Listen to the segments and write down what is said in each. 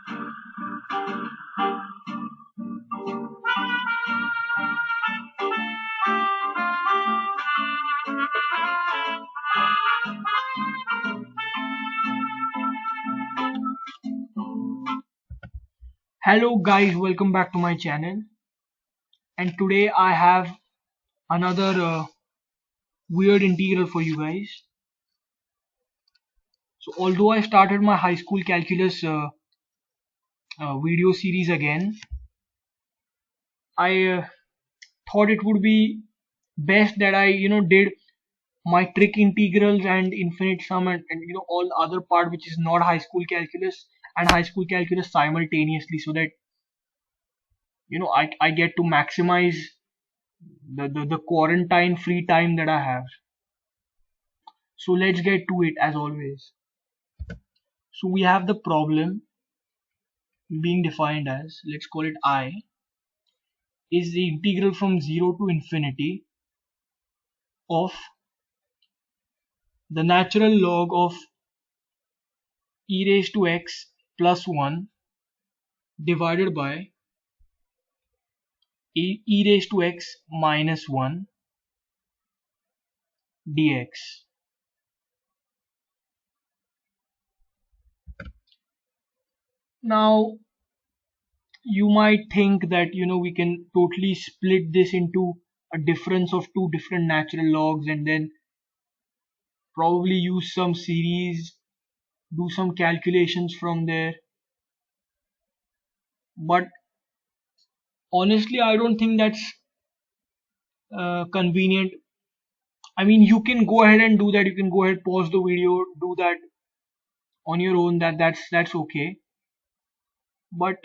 Hello guys, welcome back to my channel. And today I have another weird integral for you guys. So although I started my high school calculus video series again, I thought it would be best that I did my trig integrals and infinite sum and all the other part which is not high school calculus and high school calculus simultaneously, so that I get to maximize the quarantine free time that I have. So let's get to it as always. So we have the problem being defined as, let's call it I, is the integral from 0 to infinity of the natural log of e raised to x plus 1 divided by e raised to x minus 1 dx. Now you might think that we can totally split this into a difference of two different natural logs and then probably use some series, do some calculations from there. But honestly, I don't think that's convenient. I mean, you can go ahead and do that. You can go ahead, pause the video, do that on your own. That's okay. But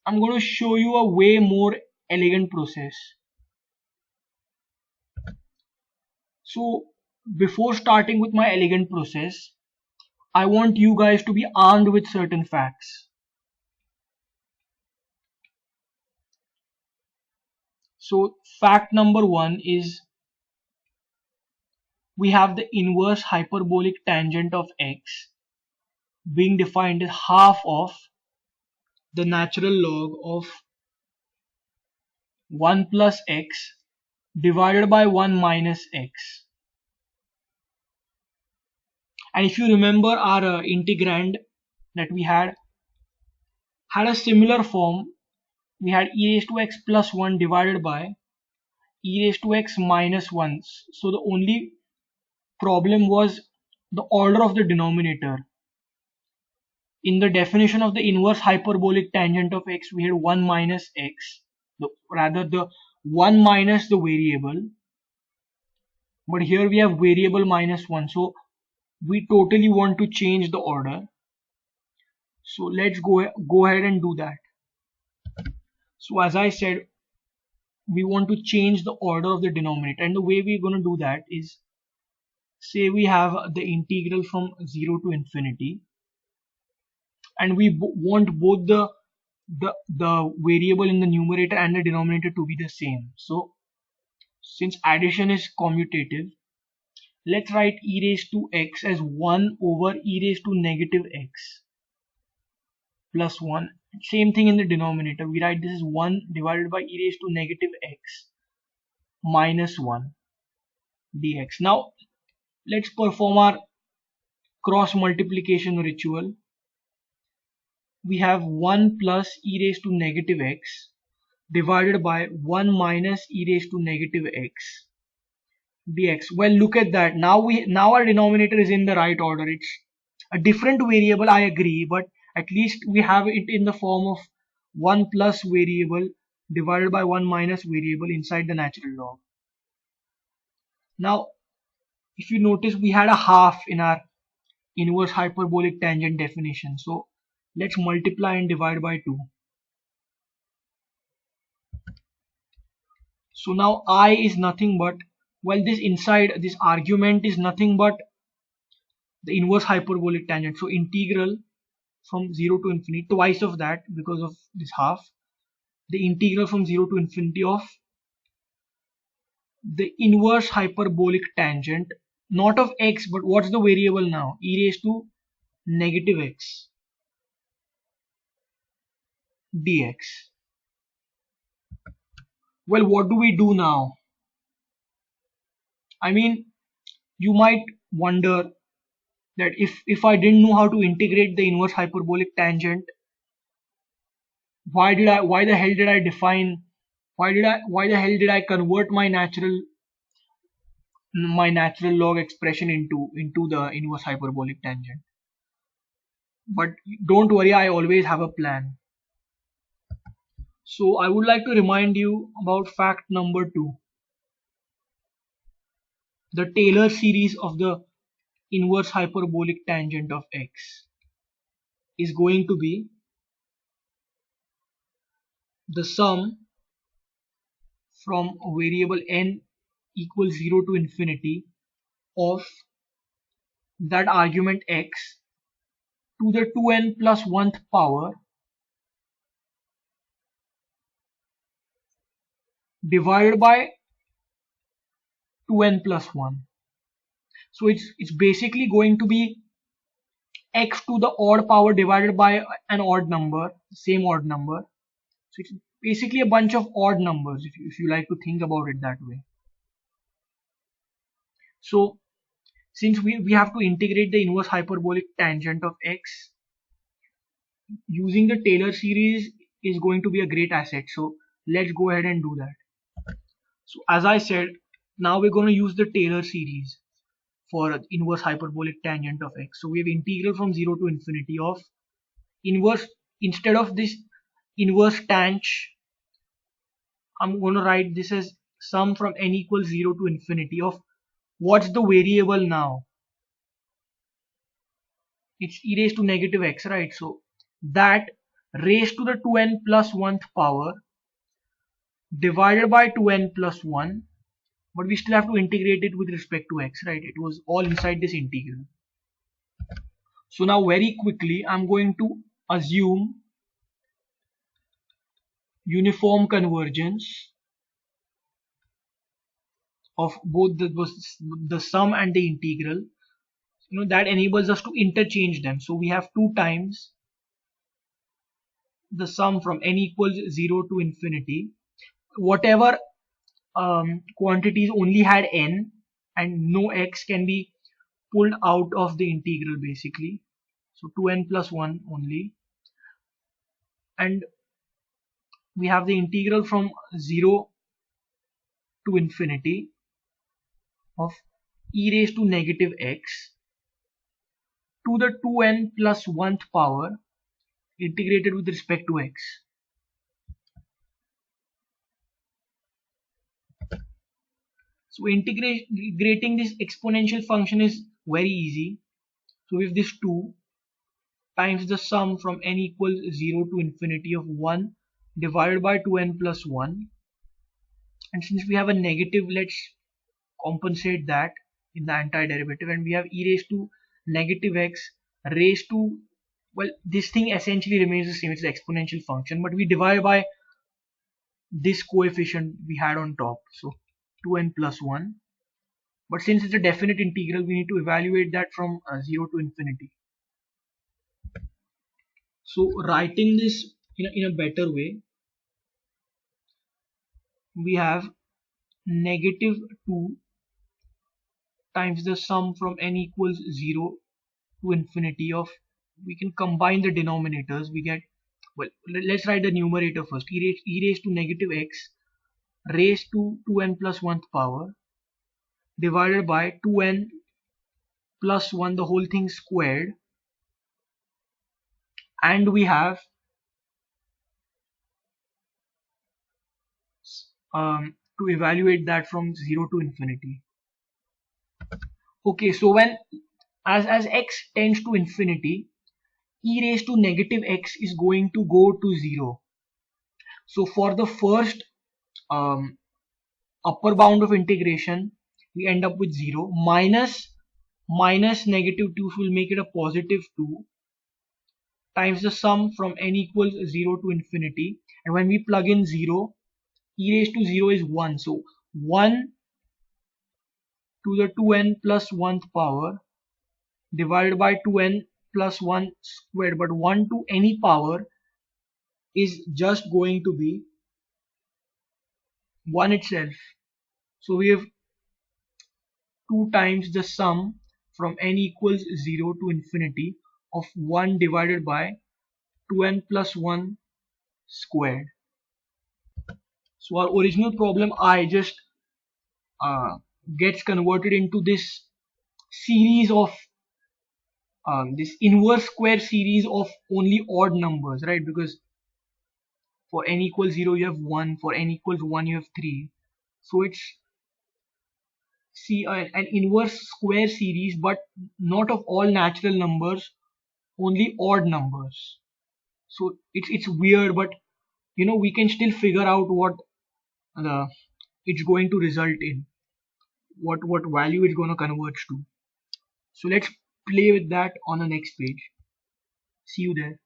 I'm going to show you a way more elegant process. So before starting with my elegant process, I want you guys to be armed with certain facts. So fact number one is we have the inverse hyperbolic tangent of x being defined as half of the natural log of 1 plus x divided by 1 minus x. And if you remember, our integrand that we had a similar form. We had e raised to x plus 1 divided by e raised to x minus 1. So the only problem was the order of the denominator. In the definition of the inverse hyperbolic tangent of x, we had 1 minus x, rather the 1 minus the variable, but here we have variable minus 1, so we totally want to change the order. So let's go ahead and do that. So as I said, we want to change the order of the denominator, and the way we're going to do that is, say we have the integral from 0 to infinity, and we want both the variable in the numerator and the denominator to be the same. So since addition is commutative, let's write e raised to x as 1 over e raised to negative x plus 1. Same thing in the denominator, we write this as 1 divided by e raised to negative x minus 1 dx. Now let's perform our cross multiplication ritual. We have 1 plus e raised to negative x divided by 1 minus e raised to negative x dx. Well, look at that. Now our denominator is in the right order. It's a different variable, I agree, but at least we have it in the form of 1 plus variable divided by 1 minus variable inside the natural log. Now if you notice, we had a half in our inverse hyperbolic tangent definition, so let's multiply and divide by 2. So now I is nothing but, well, this inside this argument is nothing but the inverse hyperbolic tangent, so integral from 0 to infinity, twice of that because of this half, the integral from 0 to infinity of the inverse hyperbolic tangent, not of x, but what's the variable now, e raised to negative x. dx. Well, what do we do now? I mean, you might wonder that if I didn't know how to integrate the inverse hyperbolic tangent, why the hell did I define, why the hell did I convert my natural log expression into the inverse hyperbolic tangent? But don't worry, I always have a plan. So I would like to remind you about fact number 2. The Taylor series of the inverse hyperbolic tangent of x is going to be the sum from variable n equals 0 to infinity of that argument x to the 2n plus 1th power divided by 2n plus 1. So it's basically going to be x to the odd power divided by an odd number, same odd number. So it's basically a bunch of odd numbers if you like to think about it that way. So since we have to integrate the inverse hyperbolic tangent of x, using the Taylor series is going to be a great asset. So let's go ahead and do that. So as I said, now we're going to use the Taylor series for inverse hyperbolic tangent of x. So we have integral from 0 to infinity of inverse, instead of this inverse tang, I'm going to write this as sum from n equals 0 to infinity of, what's the variable now? It's e raised to negative x, right? So that raised to the 2n plus 1th power divided by 2n plus 1, but we still have to integrate it with respect to x, right? It was all inside this integral. So now very quickly I'm going to assume uniform convergence of both the sum and the integral. That enables us to interchange them. So we have 2 times the sum from n equals 0 to infinity. Whatever quantities only had n and no x can be pulled out of the integral basically. So 2n plus 1 only. And we have the integral from 0 to infinity of e raised to negative x to the 2n plus 1th power integrated with respect to x. So integrating this exponential function is very easy. So if this 2 times the sum from n equals 0 to infinity of 1 divided by 2n plus 1, and since we have a negative, let's compensate that in the antiderivative, and we have e raised to negative x raised to, well, this thing essentially remains the same, it's the exponential function, but we divide by this coefficient we had on top, so 2n plus 1. But since it's a definite integral, we need to evaluate that from 0 to infinity. So writing this in a better way, we have negative 2 times the sum from n equals 0 to infinity of, we can combine the denominators, we get, well, let's write the numerator first, e raised to negative x raised to 2n plus 1th power divided by 2n plus 1 the whole thing squared, and we have to evaluate that from 0 to infinity. Okay, so when as x tends to infinity, e raised to negative x is going to go to 0. So for the first upper bound of integration, we end up with 0 minus negative 2, so we'll make it a positive 2 times the sum from n equals 0 to infinity, and when we plug in 0, e raised to 0 is 1, so 1 to the 2n plus 1th power divided by 2n plus 1 squared, but 1 to any power is just going to be 1 itself. So we have 2 times the sum from n equals 0 to infinity of 1 divided by 2n plus 1 squared. So our original problem I just gets converted into this series of this inverse square series of only odd numbers, right? Because for n equals 0 you have 1, for n equals 1 you have 3. So it's an inverse square series, but not of all natural numbers, only odd numbers. So it's weird, but we can still figure out what the it's going to result in, what value it's going to converge to. So let's play with that on the next page. See you there.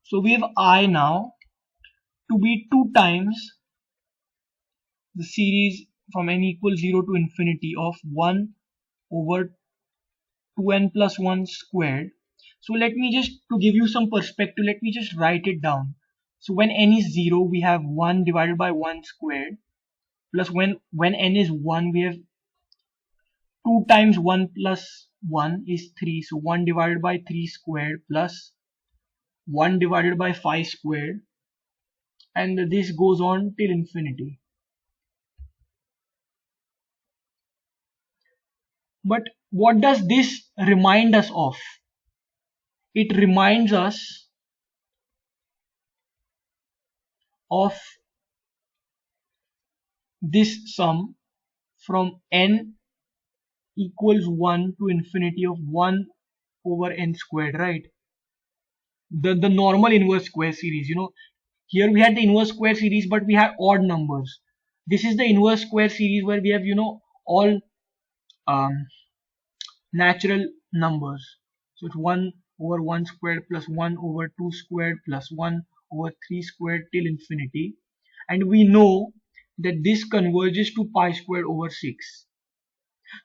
So we have I now to be 2 times the series from n equals 0 to infinity of 1 over 2n plus 1 squared. So let me just, to give you some perspective, let me just write it down. So when n is 0, we have 1 divided by 1 squared, plus when n is 1, we have 2 times 1 plus 1 is 3. So 1 divided by 3 squared plus 1 divided by 5 squared, and this goes on till infinity. But what does this remind us of? It reminds us of this sum from n equals 1 to infinity of 1 over n squared, right? The normal inverse square series. Here we had the inverse square series, but we had odd numbers. This is the inverse square series where we have all um, natural numbers. So it's 1 over 1 squared plus 1 over 2 squared plus 1 over 3 squared till infinity. And we know that this converges to pi squared over 6.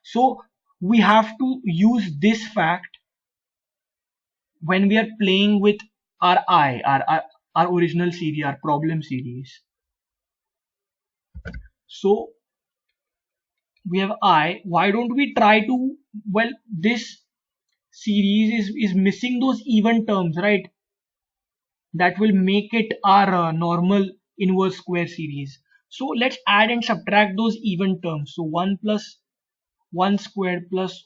So we have to use this fact when we are playing with our original series, our problem series. So we have I. Why don't we try to, well, this series is missing those even terms, right? That will make it our normal inverse square series. So let's add and subtract those even terms. So 1 plus 1 squared plus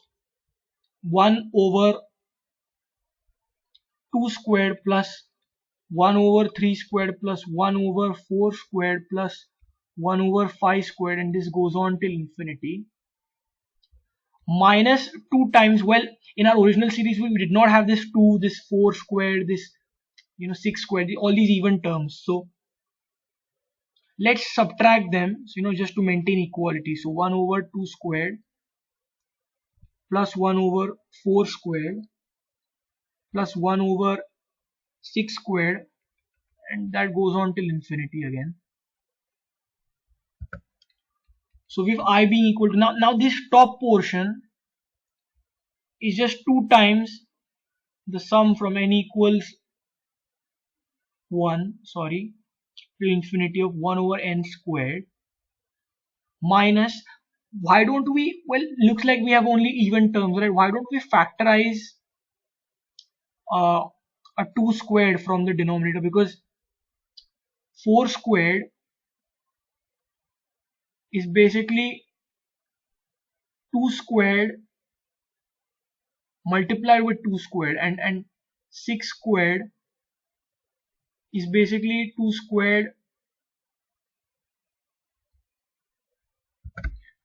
1 over 2 squared plus 1 over 3 squared plus 1 over 4 squared plus 1 over 5 squared, and this goes on till infinity, minus 2 times, well, in our original series we did not have this 2, this 4 squared, this 6 squared, all these even terms. So let's subtract them, so, just to maintain equality. So 1 over 2 squared plus 1 over 4 squared plus 1 over 6 squared, and that goes on till infinity again. So with I being equal to, now this top portion is just 2 times the sum from n equals 1, sorry, to infinity of 1 over n squared, minus, why don't we, well, looks like we have only even terms, right? Why don't we factorize a 2 squared from the denominator, because 4 squared is basically 2 squared multiplied with 2 squared, and 6 squared is basically 2 squared.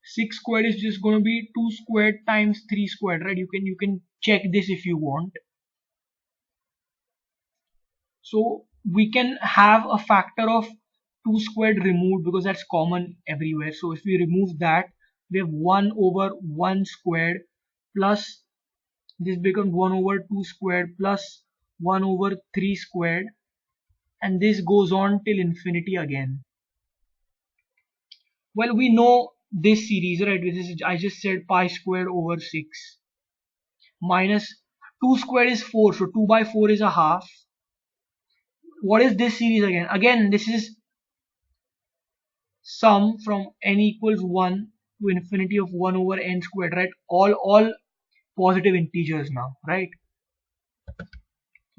6 squared is just going to be 2 squared times 3 squared, right? You can check this if you want. So we can have a factor of 2 squared removed because that's common everywhere. So if we remove that, we have 1 over 1 squared plus this becomes 1 over 2 squared plus 1 over 3 squared, and this goes on till infinity again. Well, we know this series, right? This is, I just said, pi squared over 6 minus 2 squared is 4, so 2 by 4 is a half. what is this series again? Again, this is sum from n equals 1 to infinity of 1 over n squared, right? All positive integers now, right?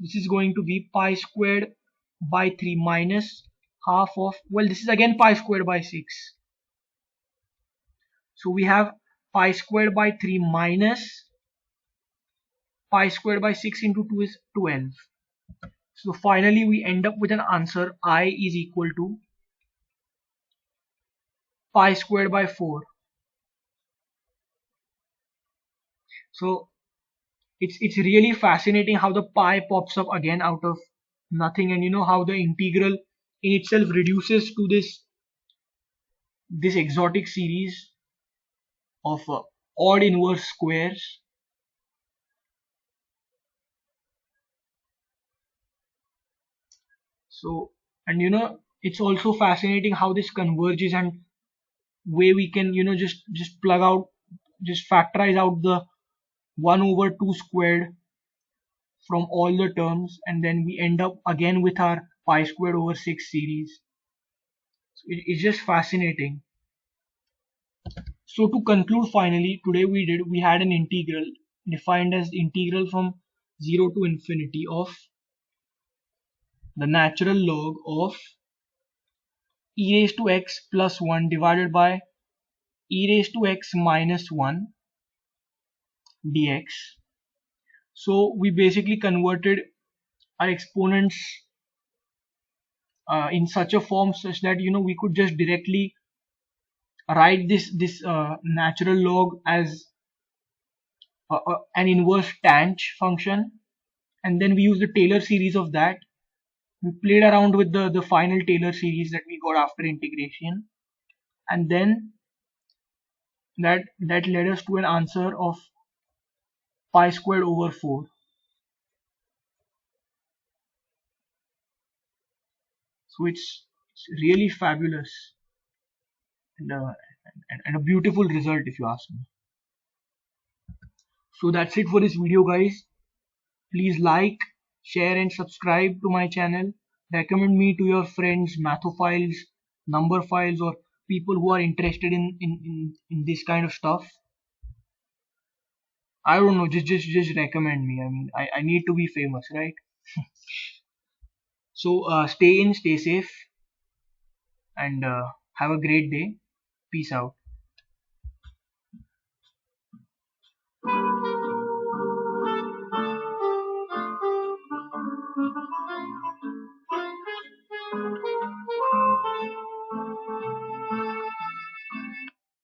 This is going to be pi squared by 3 minus half of, well, this is again pi squared by 6. So we have pi squared by 3 minus pi squared by 6 into 2 is 12. So finally we end up with an answer I is equal to pi squared by 4. So it's really fascinating how the pi pops up again out of nothing, and you know how the integral in itself reduces to this exotic series of odd inverse squares. So, and you know, it's also fascinating how this converges, and way we can, you know, just plug out, just factorize out the 1 over 2 squared from all the terms, and then we end up again with our pi squared over 6 series. So it's just fascinating. So to conclude, finally, today we had an integral defined as the integral from 0 to infinity of the natural log of e raised to x plus 1 divided by e raised to x minus 1 dx. So we basically converted our exponents in such a form such that, you know, we could just directly write this natural log as an inverse tanh function, and then we use the Taylor series of that. We played around with the final Taylor series that we got after integration, and then that led us to an answer of pi squared over 4. So it's really fabulous, and, and a beautiful result if you ask me. So that's it for this video, guys. Please like, share and subscribe to my channel. Recommend me to your friends, mathophiles, number files, or people who are interested in this kind of stuff. I don't know, just recommend me. I mean, I need to be famous, right? So stay in, stay safe, and have a great day. Peace out.